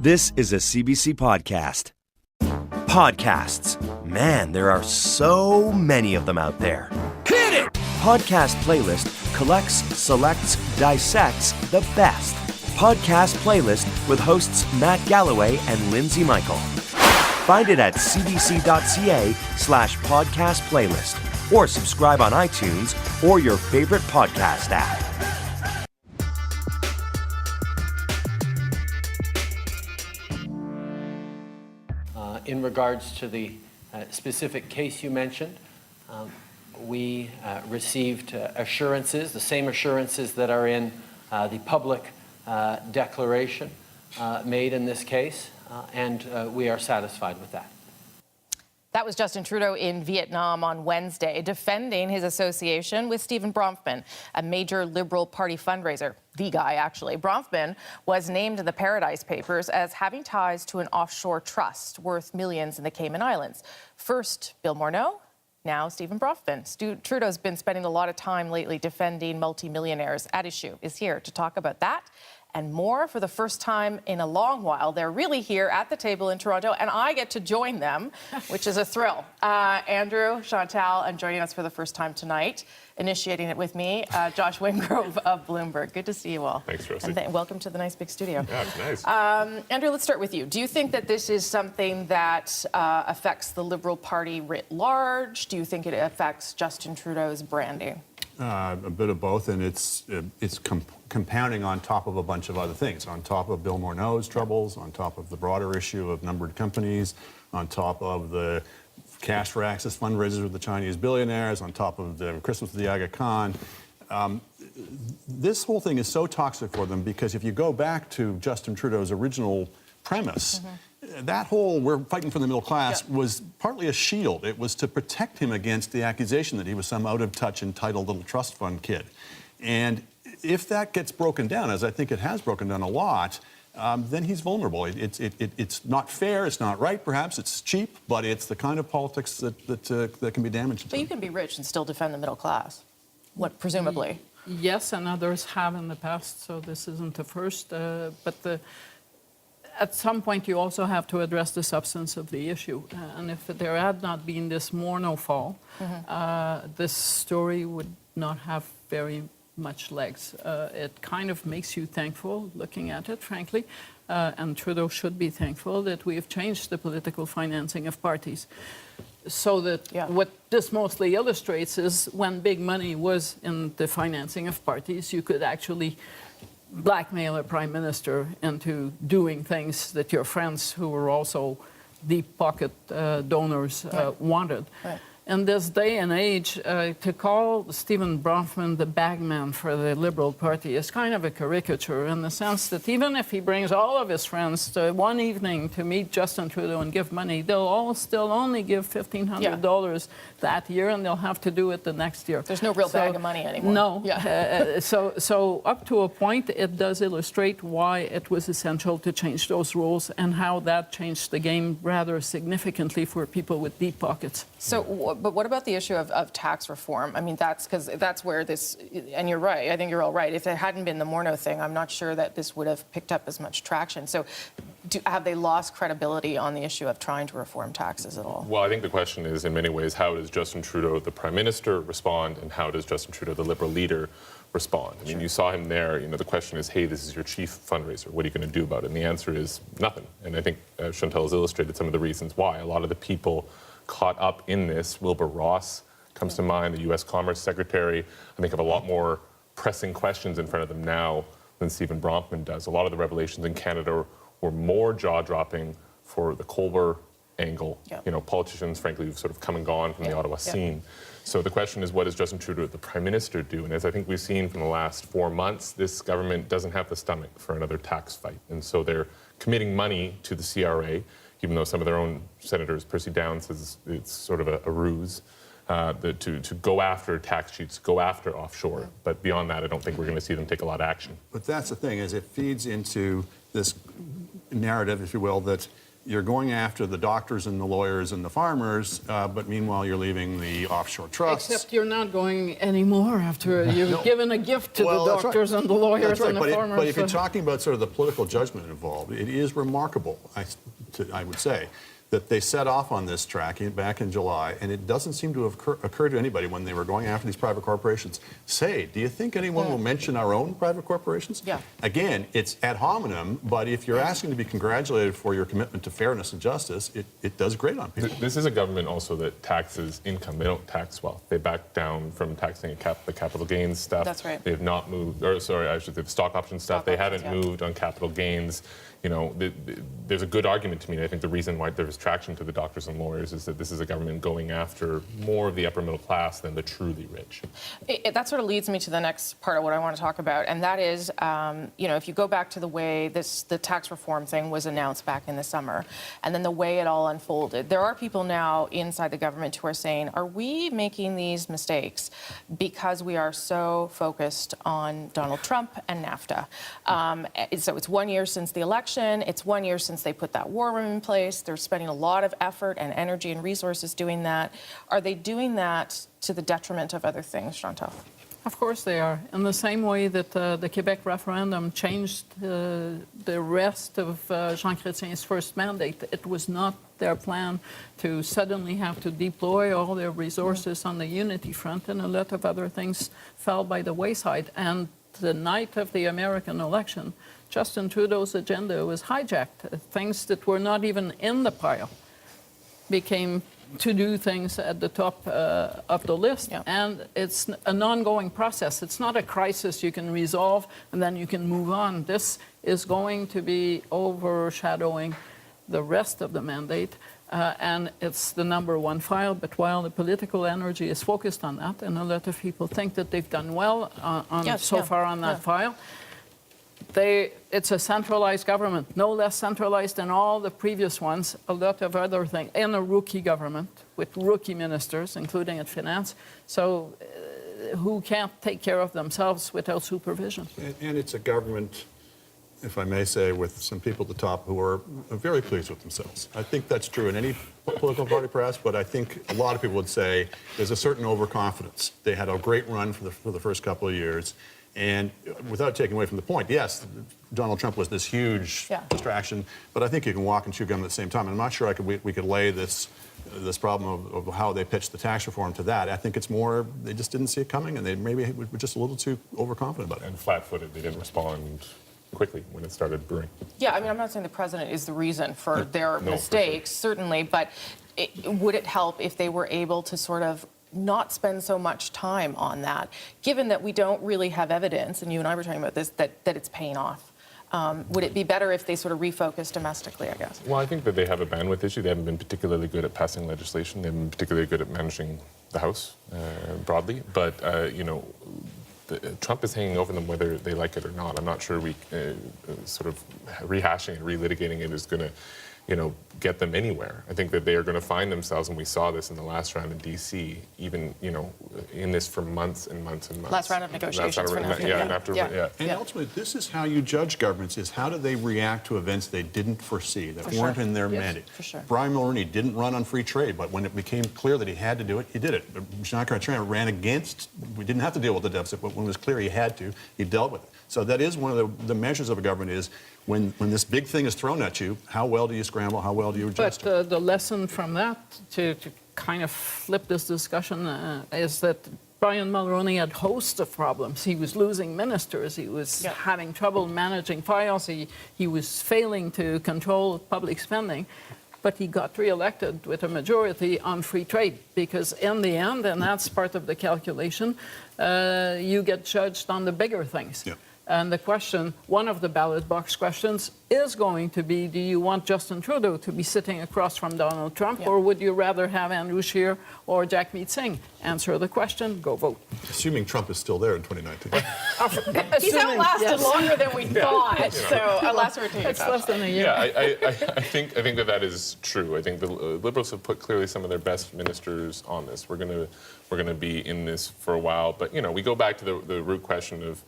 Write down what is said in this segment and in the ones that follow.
This is a CBC podcast. Podcasts. Man, there are so many of them out there. Hit it! Podcast Playlist collects, selects, dissects the best. Podcast Playlist with hosts Matt Galloway and Lindsay Michael. Find it at cbc.ca/podcast playlist or subscribe on iTunes or your favorite podcast app. In regards to the specific case you mentioned, we received assurances, the same assurances that are in the public declaration made in this case, and we are satisfied with that. That was Justin Trudeau in Vietnam on Wednesday, defending his association with Stephen Bronfman, a major Liberal Party fundraiser. The guy, actually. Bronfman was named in the Paradise Papers as having ties to an offshore trust worth millions in the Cayman Islands. First, Bill Morneau, now Stephen Bronfman. Trudeau's been spending a lot of time lately defending multimillionaires at issue. Is here to talk about that and more for the first time in a long while. They're really here at the table in Toronto, and I get to join them, which is a thrill. Andrew, Chantal, and joining us for the first time tonight, initiating it with me, Josh Wingrove of Bloomberg. Good to see you all. Thanks, Rosie. And welcome to the nice big studio. Yeah, it's nice. Andrew, let's start with you. Do you think that this is something that affects the Liberal Party writ large? Do you think it affects Justin Trudeau's branding? A bit of both, and it's compounding on top of a bunch of other things, on top of Bill Morneau's troubles, on top of the broader issue of numbered companies, on top of the Cash for Access fundraisers with the Chinese billionaires, on top of the Christmas with the Aga Khan. This whole thing is so toxic for them because if you go back to Justin Trudeau's original premise, that whole "we're fighting for the middle class" was partly a shield. It was to protect him against the accusation that he was some out-of-touch, entitled little trust fund kid. And if that gets broken down, as I think it has broken down a lot, then he's vulnerable. It's not fair, it's not right, perhaps, it's cheap, but it's the kind of politics that can be damaging. But you can be rich and still defend the middle class, presumably. Yes, and others have in the past, so this isn't the first. At some point, you also have to address the substance of the issue. And if there had not been this Morneau fall, this story would not have very much legs. It kind of makes you thankful looking at it, frankly. And Trudeau should be thankful that we have changed the political financing of parties. So that what this mostly illustrates is when big money was in the financing of parties, you could actually blackmail a prime minister into doing things that your friends who were also deep pocket donors wanted. Right. In this day and age, to call Stephen Bronfman the bagman for the Liberal Party is kind of a caricature in the sense that even if he brings all of his friends to one evening to meet Justin Trudeau and give money, they'll all still only give $1,500 that year, and they'll have to do it the next year. There's no real bag of money anymore. No. So up to a point, it does illustrate why it was essential to change those rules and how that changed the game rather significantly for people with deep pockets. But what about the issue of tax reform? I mean, that's where this, and you're right, I think you're all right. If it hadn't been the Morneau thing, I'm not sure that this would have picked up as much traction. So have they lost credibility on the issue of trying to reform taxes at all? Well, I think the question is, in many ways, how does Justin Trudeau, the Prime Minister, respond, and how does Justin Trudeau, the Liberal leader, respond? I mean, you saw him there. The question is, hey, this is your chief fundraiser. What are you going to do about it? And the answer is nothing. And I think Chantal has illustrated some of the reasons why. A lot of the people caught up in this, Wilbur Ross comes to mind, the U.S. Commerce Secretary, I think have a lot more pressing questions in front of them now than Stephen Bronfman does. A lot of the revelations in Canada were more jaw-dropping for the Colbert angle. Politicians, frankly, who've sort of come and gone from the Ottawa scene. So the question is, what does Justin Trudeau, the Prime Minister, do? And as I think we've seen from the last 4 months, this government doesn't have the stomach for another tax fight. And so they're committing money to the CRA, even though some of their own senators, Percy Downs, says it's sort of a ruse to go after tax cheats, go after offshore. But beyond that, I don't think we're going to see them take a lot of action. But that's the thing, is it feeds into this narrative, if you will, that you're going after the doctors and the lawyers and the farmers, but meanwhile you're leaving the offshore trusts. Except you're not going anymore after you've given a gift to the doctors and the lawyers and the farmers. But if you're talking about sort of the political judgment involved, it is remarkable, I would say, that they set off on this track back in July, and it doesn't seem to have occurred to anybody when they were going after these private corporations. Do you think anyone will mention our own private corporations? Yeah. Again, it's ad hominem, but if you're asking to be congratulated for your commitment to fairness and justice, it does great on people. This is a government also that taxes income. They don't tax wealth. They back down from taxing the capital gains stuff. That's right. They have not moved, or sorry, I should say the stock option stuff. They haven't moved on capital gains. You know, there's a good argument to me. I think the reason why there's traction to the doctors and lawyers is that this is a government going after more of the upper middle class than the truly rich. That sort of leads me to the next part of what I want to talk about, and that is, you know, if you go back to the way the tax reform thing was announced back in the summer, and then the way it all unfolded, there are people now inside the government who are saying, are we making these mistakes because we are so focused on Donald Trump and NAFTA? So it's 1 year since the election. It's 1 year since they put that war room in place. They're spending a lot of effort and energy and resources doing that. Are they doing that to the detriment of other things, Chantal? Of course they are. In the same way that the Quebec referendum changed the rest of Jean Chrétien's first mandate, it was not their plan to suddenly have to deploy all their resources on the unity front, and a lot of other things fell by the wayside. And the night of the American election, Justin Trudeau's agenda was hijacked. Things that were not even in the pile became to-do things at the top of the list. Yeah. And it's an ongoing process. It's not a crisis you can resolve and then you can move on. This is going to be overshadowing the rest of the mandate. And it's the number one file, but while the political energy is focused on that, and a lot of people think that they've done well so far on that file, it's a centralized government, no less centralized than all the previous ones, a lot of other things, and a rookie government with rookie ministers, including at finance, so who can't take care of themselves without supervision. And it's a government, if I may say, with some people at the top who are very pleased with themselves. I think that's true in any political party perhaps, but I think a lot of people would say there's a certain overconfidence. They had a great run for the first couple of years. And without taking away from the point, yes, Donald Trump was this huge distraction, but I think you can walk and chew gum at the same time. And I'm not sure we could lay this problem of how they pitched the tax reform to that. I think it's more they just didn't see it coming, and they maybe were just a little too overconfident about it. And flat-footed. They didn't respond quickly when it started brewing. Yeah, I mean, I'm not saying the president is the reason for their mistakes, certainly, but would it help if they were able to sort of not spend so much time on that, given that we don't really have evidence, and you and I were talking about this, that it's paying off? Would it be better if they sort of refocused domestically, I guess? Well, I think that they have a bandwidth issue. They haven't been particularly good at passing legislation. They haven't been particularly good at managing the House broadly. But, you know, Trump is hanging over them whether they like it or not. I'm not sure sort of rehashing and relitigating it is going to, you know, get them anywhere. I think that they are going to find themselves, and we saw this in the last round in D.C., even, you know, in this for months and months and months. Last round of negotiations for NAFTA. And ultimately, this is how you judge governments, is how do they react to events they didn't foresee, that weren't in their mandate. For sure. Brian Mulroney didn't run on free trade, but when it became clear that he had to do it, he did it. Jean Chrétien ran against, we didn't have to deal with the deficit, but when it was clear he had to, he dealt with it. So that is one of the measures of a government is when this big thing is thrown at you, how well do you scramble, how well do you adjust? But the lesson from that, to kind of flip this discussion, is that Brian Mulroney had hosts of problems. He was losing ministers. He was having trouble managing files. He was failing to control public spending. But he got re-elected with a majority on free trade because in the end, and that's part of the calculation, you get judged on the bigger things. Yeah. And the question, one of the ballot box questions, is going to be, do you want Justin Trudeau to be sitting across from Donald Trump, or would you rather have Andrew Scheer or Jagmeet Singh? Answer the question, go vote. Assuming Trump is still there in 2019. He's outlasted longer than we thought, so unless we're taking it's less than a year. Yeah, I think that is true. I think the Liberals have put clearly some of their best ministers on this. We're going to be in this for a while, but you know, we go back to the root question of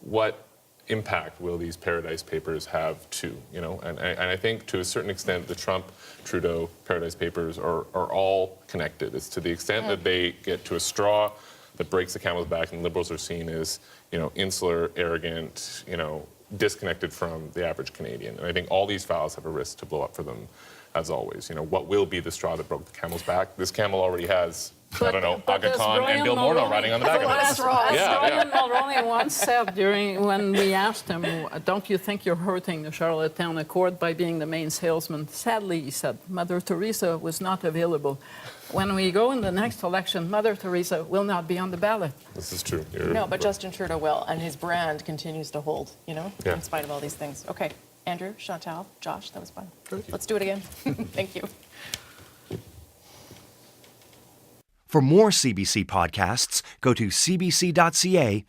what impact will these Paradise Papers have too? And I think to a certain extent the Trump-Trudeau Paradise Papers are all connected. It's to the extent that they get to a straw that breaks the camel's back, and Liberals are seen as insular, arrogant, disconnected from the average Canadian. And I think all these files have a risk to blow up for them, as always. What will be the straw that broke the camel's back? This camel already has, I don't know, Aga Khan and Bill Morneau riding on the back of it. As Brian Mulroney once said when we asked him, don't you think you're hurting the Charlottetown Accord by being the main salesman? Sadly, he said, Mother Teresa was not available. When we go in the next election, Mother Teresa will not be on the ballot. This is true. No, but Justin Trudeau will, and his brand continues to hold, Yeah. in spite of all these things. Okay, Andrew, Chantal, Josh, that was fun. Let's do it again. Thank you. For more CBC podcasts, go to cbc.ca